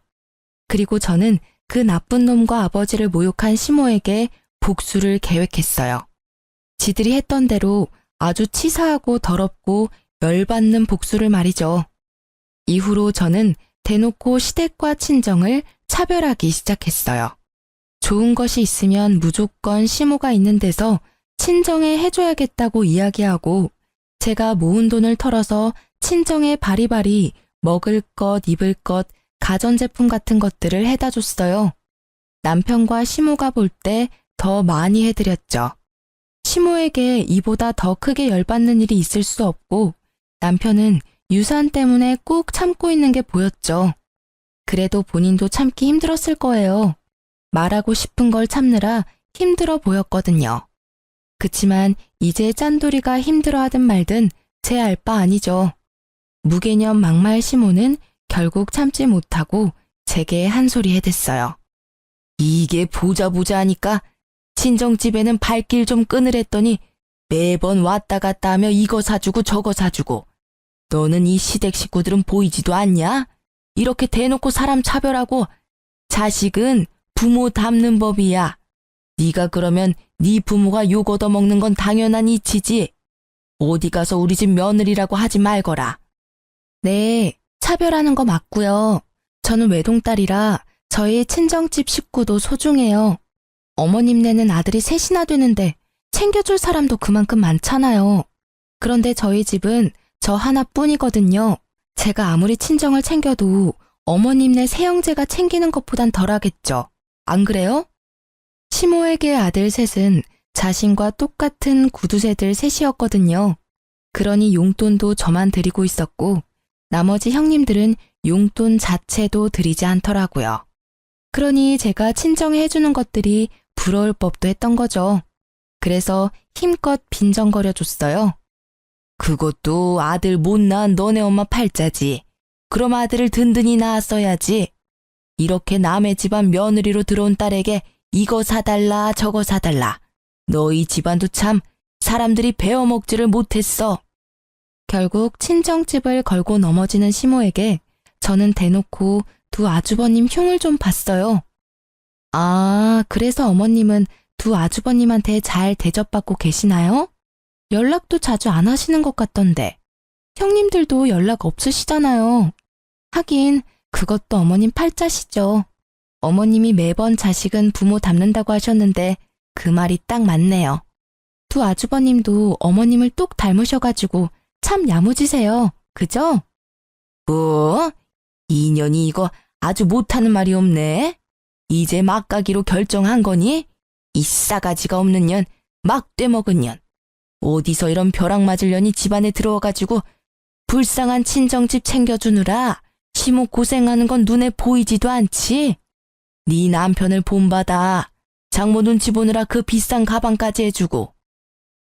A: 그리고 저는 그 나쁜 놈과 아버지를 모욕한 시모에게 복수를 계획했어요. 지들이 했던 대로 아주 치사하고 더럽고 열받는 복수를 말이죠. 이후로 저는 대놓고 시댁과 친정을 차별하기 시작했어요. 좋은 것이 있으면 무조건 시모가 있는 데서 친정에 해줘야겠다고 이야기하고 제가 모은 돈을 털어서 친정에 바리바리 먹을 것, 입을 것, 가전제품 같은 것들을 해다 줬어요. 남편과 시모가 볼 때 더 많이 해드렸죠. 시모에게 이보다 더 크게 열받는 일이 있을 수 없고 남편은 유산 때문에 꾹 참고 있는 게 보였죠. 그래도 본인도 참기 힘들었을 거예요. 말하고 싶은 걸 참느라 힘들어 보였거든요. 그치만 이제 짠돌이가 힘들어하든 말든 제 알 바 아니죠. 무개념 막말 시모는 결국 참지 못하고 제게 한 소리 해댔어요. 이게 보자 하니까 친정집에는 발길 좀 끊으랬더니 매번 왔다 갔다 하며 이거 사주고 저거 사주고 너는 이 시댁 식구들은 보이지도 않냐? 이렇게 대놓고 사람 차별하고 자식은 부모 닮는 법이야. 네가 그러면 네 부모가 욕 얻어먹는 건 당연한 이치지. 어디 가서 우리 집 며느리라고 하지 말거라. 네, 차별하는 거 맞고요. 저는 외동딸이라 저희 친정집 식구도 소중해요. 어머님네는 아들이 셋이나 되는데 챙겨줄 사람도 그만큼 많잖아요. 그런데 저희 집은 저 하나뿐이거든요. 제가 아무리 친정을 챙겨도 어머님네 새형제가 챙기는 것보단 덜하겠죠. 안 그래요? 시모에게 아들 셋은 자신과 똑같은 구두쇠들 셋이었거든요. 그러니 용돈도 저만 드리고 있었고 나머지 형님들은 용돈 자체도 드리지 않더라고요. 그러니 제가 친정에 해주는 것들이 부러울 법도 했던 거죠. 그래서 힘껏 빈정거려줬어요. 그것도 아들 못 낳은 너네 엄마 팔자지. 그럼 아들을 든든히 낳았어야지. 이렇게 남의 집안 며느리로 들어온 딸에게 이거 사달라 저거 사달라. 너희 집안도 참 사람들이 베어먹지를 못했어. 결국 친정집을 걸고 넘어지는 시모에게 저는 대놓고 두 아주버님 흉을 좀 봤어요. 아, 그래서 어머님은 두 아주버님한테 잘 대접받고 계시나요? 연락도 자주 안 하시는 것 같던데. 형님들도 연락 없으시잖아요. 하긴 그것도 어머님 팔자시죠. 어머님이 매번 자식은 부모 닮는다고 하셨는데 그 말이 딱 맞네요. 두 아주버님도 어머님을 똑 닮으셔가지고 참 야무지세요. 그죠? 뭐? 인연이 이거 아주 못하는 말이 없네. 이제 막 가기로 결정한 거니? 이 싸가지가 없는 년, 막 떼먹은 년. 어디서 이런 벼락 맞을 년이 집안에 들어와가지고 불쌍한 친정집 챙겨주느라 시모 고생하는 건 눈에 보이지도 않지? 네 남편을 본받아. 장모 눈치 보느라 그 비싼 가방까지 해주고.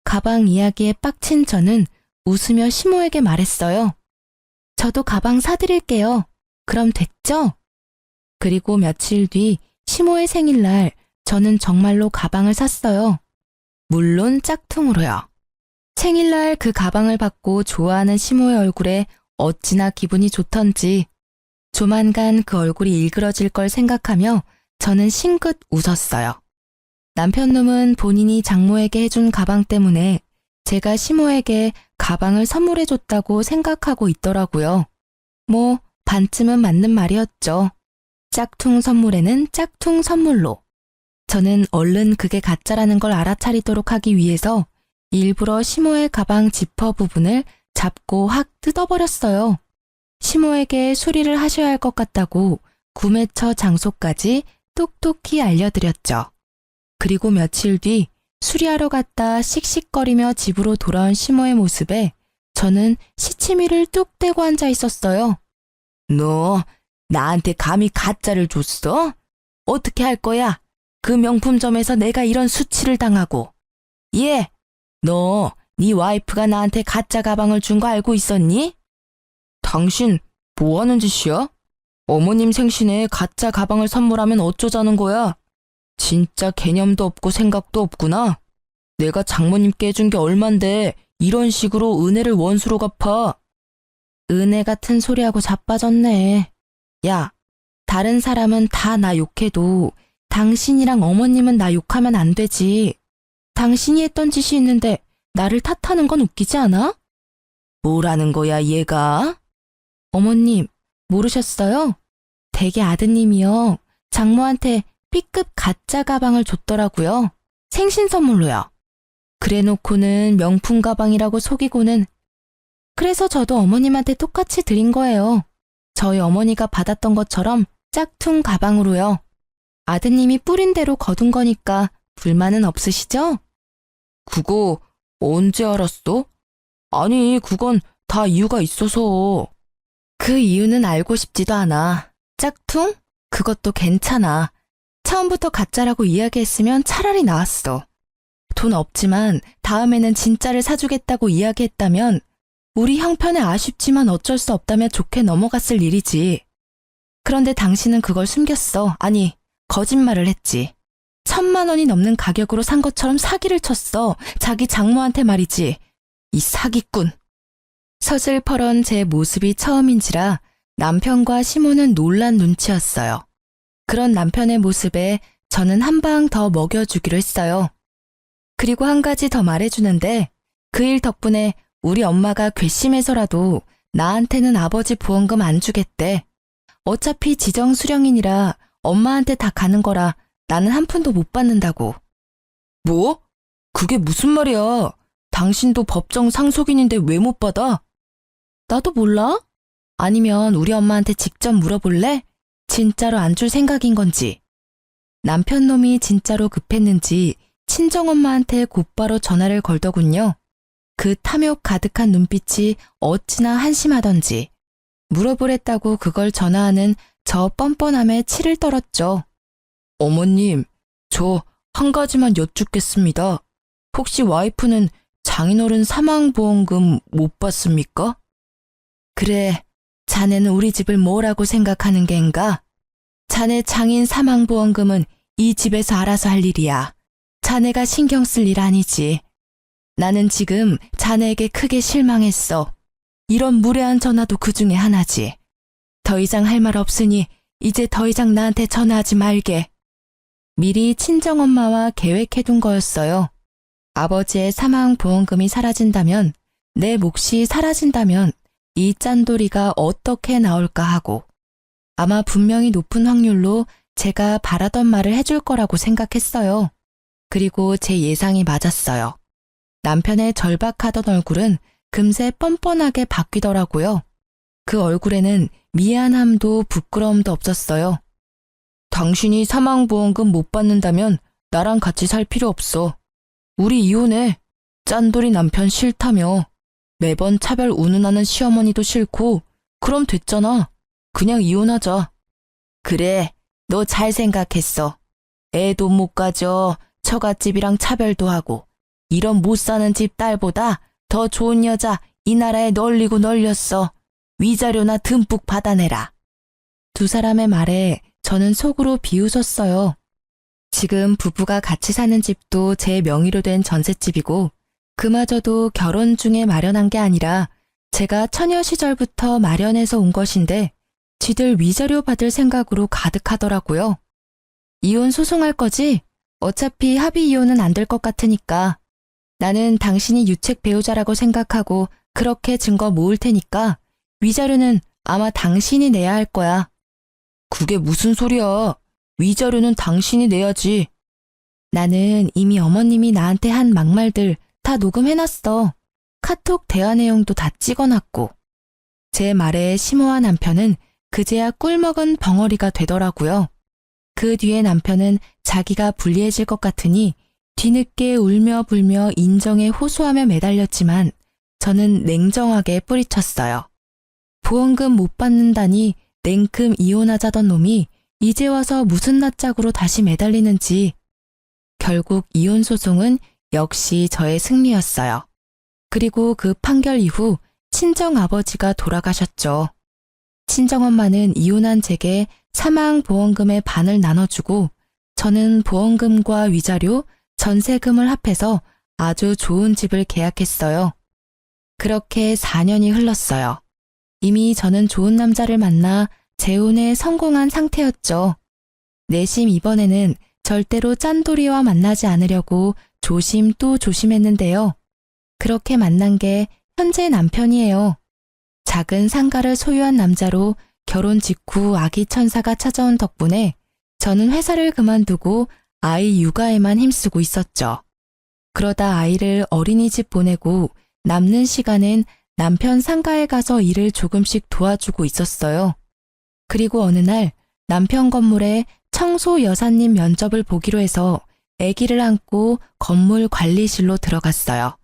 A: 가방 이야기에 빡친 저는 웃으며 시모에게 말했어요. 저도 가방 사드릴게요. 그럼 됐죠? 그리고 며칠 뒤 시모의 생일날 저는 정말로 가방을 샀어요. 물론 짝퉁으로요. 생일날 그 가방을 받고 좋아하는 시모의 얼굴에 어찌나 기분이 좋던지 조만간 그 얼굴이 일그러질 걸 생각하며 저는 싱긋 웃었어요. 남편놈은 본인이 장모에게 해준 가방 때문에 제가 시모에게 가방을 선물해줬다고 생각하고 있더라고요. 뭐 반쯤은 맞는 말이었죠. 짝퉁 선물에는 짝퉁 선물로. 저는 얼른 그게 가짜라는 걸 알아차리도록 하기 위해서 일부러 시모의 가방 지퍼 부분을 잡고 확 뜯어버렸어요. 시모에게 수리를 하셔야 할 것 같다고 구매처 장소까지 똑똑히 알려드렸죠. 그리고 며칠 뒤 수리하러 갔다 씩씩거리며 집으로 돌아온 시모의 모습에 저는 시치미를 뚝 떼고 앉아 있었어요. 너 나한테 감히 가짜를 줬어? 어떻게 할 거야? 그 명품점에서 내가 이런 수치를 당하고. 예, 너 네 와이프가 나한테 가짜 가방을 준 거 알고 있었니? 당신 뭐 하는 짓이야? 어머님 생신에 가짜 가방을 선물하면 어쩌자는 거야? 진짜 개념도 없고 생각도 없구나. 내가 장모님께 해준 게 얼만데 이런 식으로 은혜를 원수로 갚아. 은혜 같은 소리하고 자빠졌네. 야, 다른 사람은 다 나 욕해도 당신이랑 어머님은 나 욕하면 안 되지. 당신이 했던 짓이 있는데 나를 탓하는 건 웃기지 않아? 뭐라는 거야, 얘가? 어머님, 모르셨어요? 댁의 아드님이요. 장모한테 B급 가짜 가방을 줬더라고요. 생신 선물로요. 그래놓고는 명품 가방이라고 속이고는. 그래서 저도 어머님한테 똑같이 드린 거예요. 저희 어머니가 받았던 것처럼 짝퉁 가방으로요. 아드님이 뿌린 대로 거둔 거니까 불만은 없으시죠? 그거 언제 알았어? 아니, 그건 다 이유가 있어서. 그 이유는 알고 싶지도 않아. 짝퉁? 그것도 괜찮아. 처음부터 가짜라고 이야기했으면 차라리 나았어. 돈 없지만 다음에는 진짜를 사주겠다고 이야기했다면 우리 형편에 아쉽지만 어쩔 수 없다며 좋게 넘어갔을 일이지. 그런데 당신은 그걸 숨겼어. 아니, 거짓말을 했지. 1,000만 원이 넘는 가격으로 산 것처럼 사기를 쳤어. 자기 장모한테 말이지. 이 사기꾼. 서슬퍼런 제 모습이 처음인지라 남편과 시모는 놀란 눈치였어요. 그런 남편의 모습에 저는 한 방 더 먹여주기로 했어요. 그리고 한 가지 더 말해주는데 그 일 덕분에 우리 엄마가 괘씸해서라도 나한테는 아버지 보험금 안 주겠대. 어차피 지정 수령인이라 엄마한테 다 가는 거라 나는 한 푼도 못 받는다고. 뭐? 그게 무슨 말이야? 당신도 법정 상속인인데 왜 못 받아? 나도 몰라? 아니면 우리 엄마한테 직접 물어볼래? 진짜로 안 줄 생각인 건지. 남편 놈이 진짜로 급했는지 친정엄마한테 곧바로 전화를 걸더군요. 그 탐욕 가득한 눈빛이 어찌나 한심하던지. 물어보랬다고 그걸 전화하는 저 뻔뻔함에 치를 떨었죠. 어머님, 저 한 가지만 여쭙겠습니다. 혹시 와이프는 장인어른 사망보험금 못 받습니까? 그래, 자네는 우리 집을 뭐라고 생각하는 겐가? 자네 장인 사망보험금은 이 집에서 알아서 할 일이야. 자네가 신경 쓸 일 아니지. 나는 지금 자네에게 크게 실망했어. 이런 무례한 전화도 그 중에 하나지. 더 이상 할 말 없으니 이제 더 이상 나한테 전화하지 말게. 미리 친정엄마와 계획해둔 거였어요. 아버지의 사망보험금이 사라진다면, 내 몫이 사라진다면 이 짠돌이가 어떻게 나올까 하고, 아마 분명히 높은 확률로 제가 바라던 말을 해줄 거라고 생각했어요. 그리고 제 예상이 맞았어요. 남편의 절박하던 얼굴은 금세 뻔뻔하게 바뀌더라고요. 그 얼굴에는 미안함도 부끄러움도 없었어요. 당신이 사망보험금 못 받는다면 나랑 같이 살 필요 없어. 우리 이혼해. 짠돌이 남편 싫다며. 매번 차별 운운하는 시어머니도 싫고 그럼 됐잖아. 그냥 이혼하자. 그래, 너 잘 생각했어. 애도 못 가져. 처갓집이랑 차별도 하고. 이런 못 사는 집 딸보다 더 좋은 여자 이 나라에 널리고 널렸어. 위자료나 듬뿍 받아내라. 두 사람의 말에 저는 속으로 비웃었어요. 지금 부부가 같이 사는 집도 제 명의로 된 전셋집이고 그마저도 결혼 중에 마련한 게 아니라 제가 처녀 시절부터 마련해서 온 것인데 지들 위자료 받을 생각으로 가득하더라고요. 이혼 소송할 거지? 어차피 합의 이혼은 안 될 것 같으니까. 나는 당신이 유책 배우자라고 생각하고 그렇게 증거 모을 테니까 위자료는 아마 당신이 내야 할 거야. 그게 무슨 소리야. 위자료는 당신이 내야지. 나는 이미 어머님이 나한테 한 막말들 다 녹음해놨어. 카톡 대화 내용도 다 찍어놨고. 제 말에 심오한 남편은 그제야 꿀먹은 벙어리가 되더라고요. 그 뒤에 남편은 자기가 불리해질 것 같으니 뒤늦게 울며 불며 인정에 호소하며 매달렸지만 저는 냉정하게 뿌리쳤어요. 보험금 못 받는다니 냉큼 이혼하자던 놈이 이제 와서 무슨 낯짝으로 다시 매달리는지. 결국 이혼 소송은 역시 저의 승리였어요. 그리고 그 판결 이후 친정아버지가 돌아가셨죠. 친정엄마는 이혼한 제게 사망보험금의 반을 나눠주고 저는 보험금과 위자료, 전세금을 합해서 아주 좋은 집을 계약했어요. 그렇게 4년이 흘렀어요. 이미 저는 좋은 남자를 만나 재혼에 성공한 상태였죠. 내심 이번에는 절대로 짠돌이와 만나지 않으려고 조심 또 조심했는데요. 그렇게 만난 게 현재 남편이에요. 작은 상가를 소유한 남자로 결혼 직후 아기 천사가 찾아온 덕분에 저는 회사를 그만두고 아이 육아에만 힘쓰고 있었죠. 그러다 아이를 어린이집 보내고 남는 시간엔 남편 상가에 가서 일을 조금씩 도와주고 있었어요. 그리고 어느 날 남편 건물에 청소 여사님 면접을 보기로 해서 아기를 안고 건물 관리실로 들어갔어요.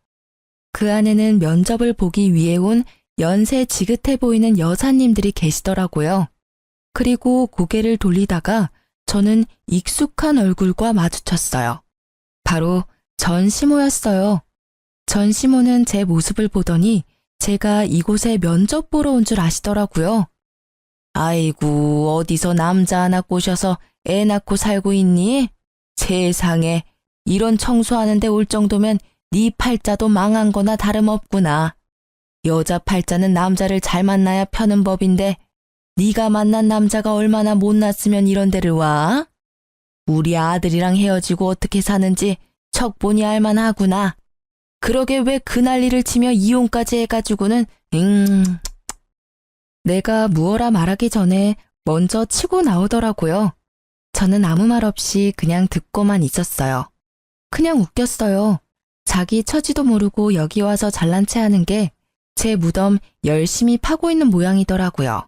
A: 그 안에는 면접을 보기 위해 온 연세 지긋해 보이는 여사님들이 계시더라고요. 그리고 고개를 돌리다가 저는 익숙한 얼굴과 마주쳤어요. 바로 전시모였어요. 전시모는 제 모습을 보더니 제가 이곳에 면접 보러 온 줄 아시더라고요. 아이고, 어디서 남자 하나 꼬셔서 애 낳고 살고 있니? 세상에, 이런 청소하는데 올 정도면 네 팔자도 망한 거나 다름없구나. 여자 팔자는 남자를 잘 만나야 펴는 법인데 네가 만난 남자가 얼마나 못났으면 이런 데를 와? 우리 아들이랑 헤어지고 어떻게 사는지 척보니 알만하구나. 그러게 왜 그 난리를 치며 이혼까지 해가지고는 내가 무어라 말하기 전에 먼저 치고 나오더라고요. 저는 아무 말 없이 그냥 듣고만 있었어요. 그냥 웃겼어요. 자기 처지도 모르고 여기 와서 잘난 체 하는 게 제 무덤 열심히 파고 있는 모양이더라고요.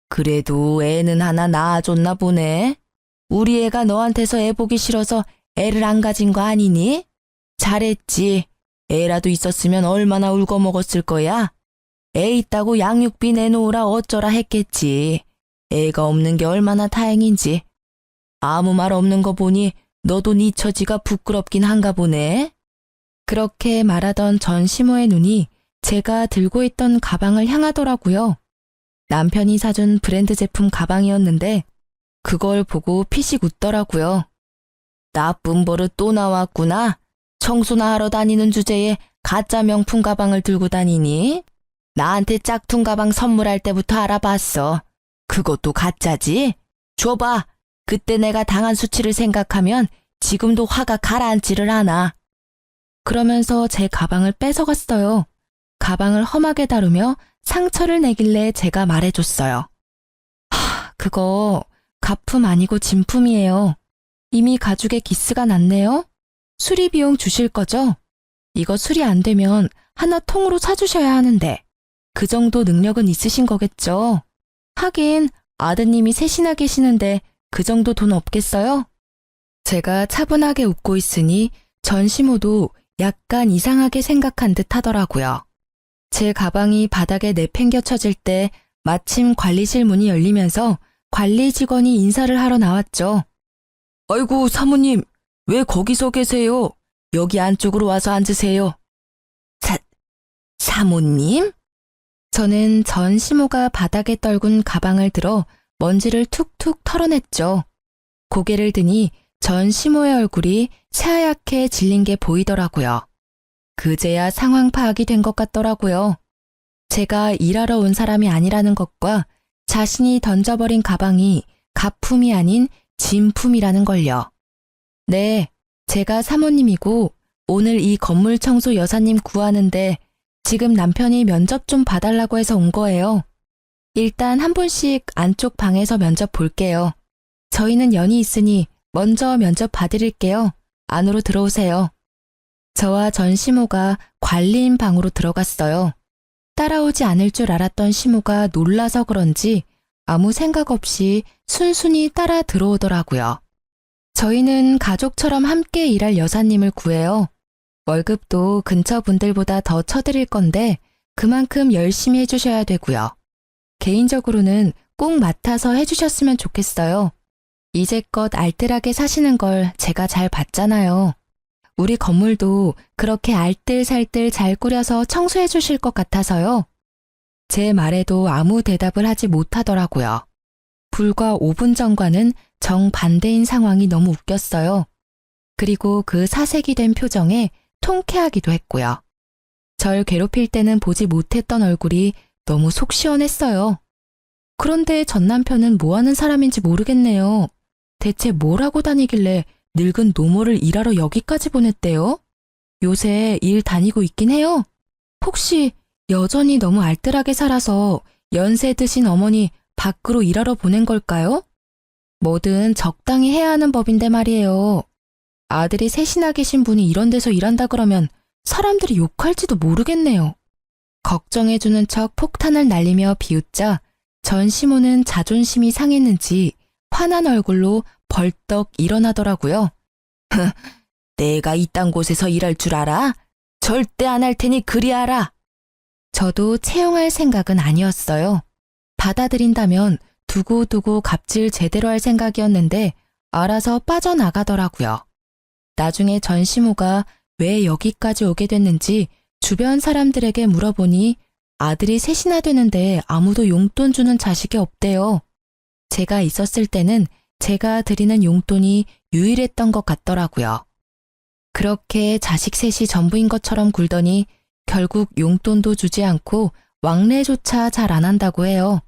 A: 그래도 애는 하나 낳아줬나 보네. 우리 애가 너한테서 애 보기 싫어서 애를 안 가진 거 아니니? 잘했지. 애라도 있었으면 얼마나 울고 먹었을 거야? 애 있다고 양육비 내놓으라 어쩌라 했겠지. 애가 없는 게 얼마나 다행인지. 아무 말 없는 거 보니 너도 네 처지가 부끄럽긴 한가 보네. 그렇게 말하던 전 시모의 눈이 제가 들고 있던 가방을 향하더라고요. 남편이 사준 브랜드 제품 가방이었는데 그걸 보고 피식 웃더라고요. 나쁜 버릇 또 나왔구나. 청소나 하러 다니는 주제에 가짜 명품 가방을 들고 다니니? 나한테 짝퉁 가방 선물할 때부터 알아봤어. 그것도 가짜지? 줘봐. 그때 내가 당한 수치를 생각하면 지금도 화가 가라앉지를 않아. 그러면서 제 가방을 뺏어갔어요. 가방을 험하게 다루며 상처를 내길래 제가 말해줬어요. 그거 가품 아니고 진품이에요. 이미 가죽에 기스가 났네요. 수리 비용 주실 거죠? 이거 수리 안 되면 하나 통으로 사주셔야 하는데 그 정도 능력은 있으신 거겠죠? 하긴 아드님이 셋이나 계시는데 그 정도 돈 없겠어요? 제가 차분하게 웃고 있으니 전 시모도 약간 이상하게 생각한 듯 하더라고요. 제 가방이 바닥에 내팽겨쳐질 때 마침 관리실 문이 열리면서 관리 직원이 인사를 하러 나왔죠. 아이고 사모님, 왜 거기서 계세요? 여기 안쪽으로 와서 앉으세요. 사모님? 저는 전 시모가 바닥에 떨군 가방을 들어 먼지를 툭툭 털어냈죠. 고개를 드니 전 시모의 얼굴이 새하얗게 질린 게 보이더라고요. 그제야 상황 파악이 된 것 같더라고요. 제가 일하러 온 사람이 아니라는 것과 자신이 던져버린 가방이 가품이 아닌 진품이라는 걸요. 네, 제가 사모님이고 오늘 이 건물 청소 여사님 구하는데 지금 남편이 면접 좀 봐달라고 해서 온 거예요. 일단 한 분씩 안쪽 방에서 면접 볼게요. 저희는 연이 있으니 먼저 면접 봐드릴게요. 안으로 들어오세요. 저와 전 시모가 관리인 방으로 들어갔어요. 따라오지 않을 줄 알았던 시모가 놀라서 그런지 아무 생각 없이 순순히 따라 들어오더라고요. 저희는 가족처럼 함께 일할 여사님을 구해요. 월급도 근처 분들보다 더 쳐드릴 건데 그만큼 열심히 해주셔야 되고요. 개인적으로는 꼭 맡아서 해주셨으면 좋겠어요. 이제껏 알뜰하게 사시는 걸 제가 잘 봤잖아요. 우리 건물도 그렇게 알뜰살뜰 잘 꾸려서 청소해 주실 것 같아서요. 제 말에도 아무 대답을 하지 못하더라고요. 불과 5분 전과는 정반대인 상황이 너무 웃겼어요. 그리고 그 사색이 된 표정에 통쾌하기도 했고요. 절 괴롭힐 때는 보지 못했던 얼굴이 너무 속 시원했어요. 그런데 전 남편은 뭐 하는 사람인지 모르겠네요. 대체 뭘 하고 다니길래 늙은 노모를 일하러 여기까지 보냈대요? 요새 일 다니고 있긴 해요? 혹시 여전히 너무 알뜰하게 살아서 연세 드신 어머니 밖으로 일하러 보낸 걸까요? 뭐든 적당히 해야 하는 법인데 말이에요. 아들이 셋이나 계신 분이 이런 데서 일한다 그러면 사람들이 욕할지도 모르겠네요. 걱정해주는 척 폭탄을 날리며 비웃자 전 시모는 자존심이 상했는지 화난 얼굴로 벌떡 일어나더라고요. 내가 이딴 곳에서 일할 줄 알아? 절대 안 할 테니 그리 알아. 저도 채용할 생각은 아니었어요. 받아들인다면 두고두고 갑질 제대로 할 생각이었는데 알아서 빠져나가더라고요. 나중에 전 시모가 왜 여기까지 오게 됐는지 주변 사람들에게 물어보니 아들이 셋이나 되는데 아무도 용돈 주는 자식이 없대요. 제가 있었을 때는 제가 드리는 용돈이 유일했던 것 같더라고요. 그렇게 자식 셋이 전부인 것처럼 굴더니 결국 용돈도 주지 않고 왕래조차 잘 안 한다고 해요.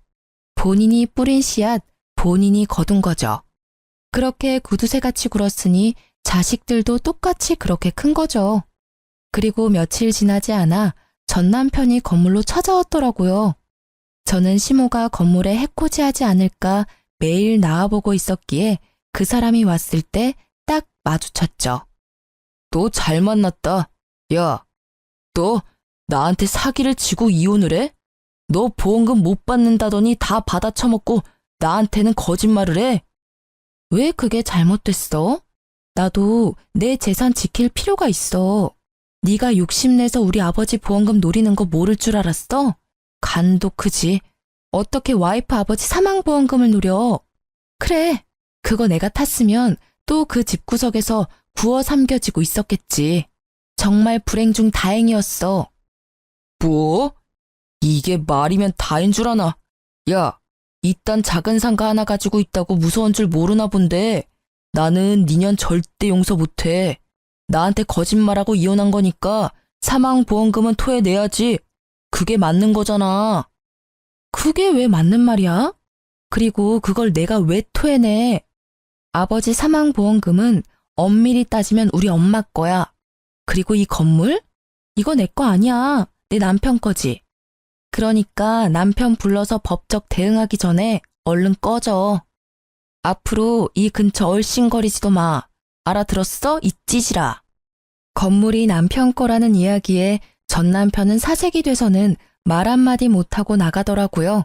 A: 본인이 뿌린 씨앗, 본인이 거둔 거죠. 그렇게 구두쇠같이 굴었으니 자식들도 똑같이 그렇게 큰 거죠. 그리고 며칠 지나지 않아 전 남편이 건물로 찾아왔더라고요. 저는 시모가 건물에 해코지하지 않을까 매일 나와보고 있었기에 그 사람이 왔을 때 딱 마주쳤죠. 너 잘 만났다. 야, 너 나한테 사기를 치고 이혼을 해? 너 보험금 못 받는다더니 다 받아 처먹고 나한테는 거짓말을 해? 왜 그게 잘못됐어? 나도 내 재산 지킬 필요가 있어. 네가 욕심내서 우리 아버지 보험금 노리는 거 모를 줄 알았어? 간도 크지. 어떻게 와이프 아버지 사망보험금을 노려? 그래, 그거 내가 탔으면 또 그 집구석에서 구워 삼겨지고 있었겠지. 정말 불행 중 다행이었어. 뭐? 이게 말이면 다인 줄 아나? 야, 이딴 작은 상가 하나 가지고 있다고 무서운 줄 모르나 본데 나는 니년 절대 용서 못해. 나한테 거짓말하고 이혼한 거니까 사망보험금은 토해내야지. 그게 맞는 거잖아. 그게 왜 맞는 말이야? 그리고 그걸 내가 왜 토해내? 아버지 사망보험금은 엄밀히 따지면 우리 엄마 거야. 그리고 이 건물? 이거 내 거 아니야. 내 남편 거지. 그러니까 남편 불러서 법적 대응하기 전에 얼른 꺼져. 앞으로 이 근처 얼씬거리지도 마. 알아들었어? 이 찌질아. 건물이 남편 거라는 이야기에 전 남편은 사색이 돼서는 말 한마디 못하고 나가더라고요.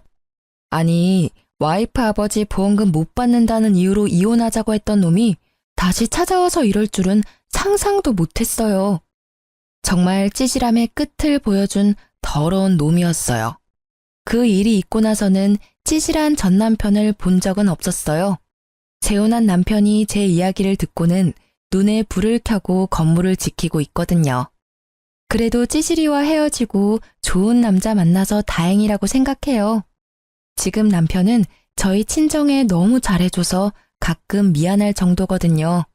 A: 아니, 와이프 아버지 보험금 못 받는다는 이유로 이혼하자고 했던 놈이 다시 찾아와서 이럴 줄은 상상도 못했어요. 정말 찌질함의 끝을 보여준 더러운 놈이었어요. 그 일이 있고 나서는 찌질한 전 남편을 본 적은 없었어요. 재혼한 남편이 제 이야기를 듣고는 눈에 불을 켜고 건물을 지키고 있거든요. 그래도 찌질이와 헤어지고 좋은 남자 만나서 다행이라고 생각해요. 지금 남편은 저희 친정에 너무 잘해줘서 가끔 미안할 정도거든요.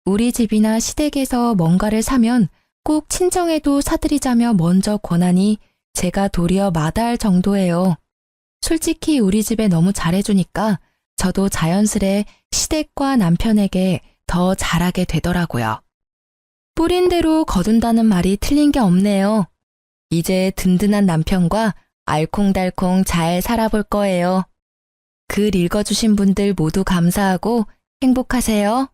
A: 우리 집이나 시댁에서 뭔가를 사면 꼭 친정에도 사드리자며 먼저 권하니 제가 도리어 마다할 정도예요. 솔직히 우리 집에 너무 잘해주니까 저도 자연스레 시댁과 남편에게 더 잘하게 되더라고요. 뿌린 대로 거둔다는 말이 틀린 게 없네요. 이제 든든한 남편과 알콩달콩 잘 살아볼 거예요. 글 읽어주신 분들 모두 감사하고 행복하세요.